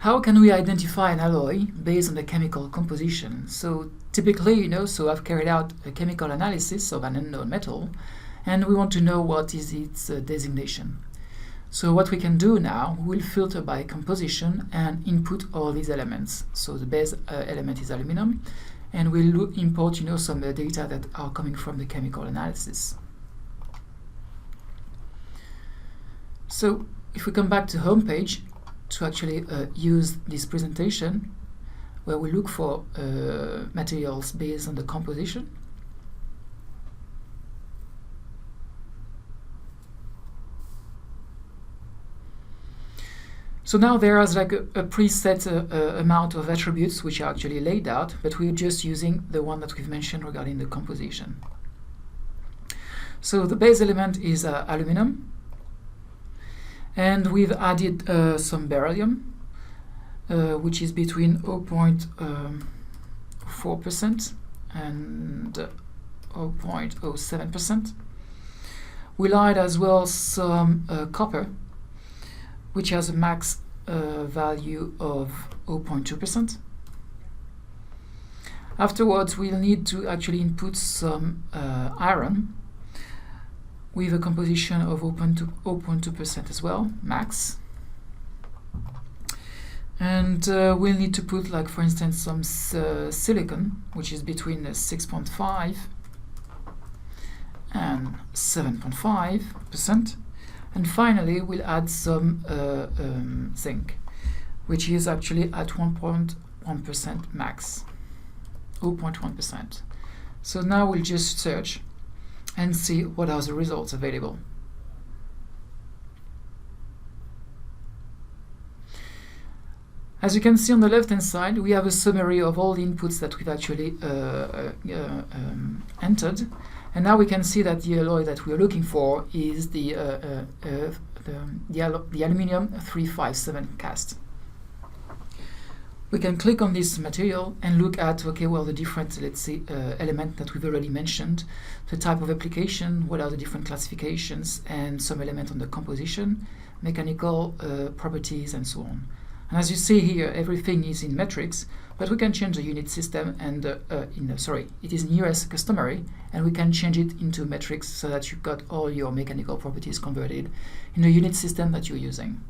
How can we identify an alloy based on the chemical composition? So typically, so I've carried out a chemical analysis of an unknown metal, and we want to know what is its designation. So what we can do now, we'll filter by composition and input all these elements. So the base element is aluminum, and we'll import some data that are coming from the chemical analysis. So if we come back to home page to actually use this presentation, where we look for materials based on the composition. So now there is like a preset amount of attributes which are actually laid out, but we're just using the one that we've mentioned regarding the composition. So the base element is aluminum, and we've added some beryllium, which is between 0.4% and 0.07%. We'll add as well some copper, which has a max value of 0.2%. Afterwards, we'll need to actually input some iron with a composition of 0.2% as well, max. And we'll need to put, like, for instance, some silicon, which is between 6.5 and 7.5%. And finally, we'll add some zinc, which is actually at 1.1% max, 0.1%. So now we'll just search and see what are the results available. As you can see on the left-hand side, we have a summary of all the inputs that we've actually entered. And now we can see that the alloy that we are looking for is the aluminium 357 cast. We can click on this material and look at, the different, let's say, element that we've already mentioned, the type of application, what are the different classifications, and some element on the composition, mechanical properties, and so on. And as you see here, everything is in metrics, but we can change the unit system and it is in US customary, and we can change it into metrics so that you've got all your mechanical properties converted in the unit system that you're using.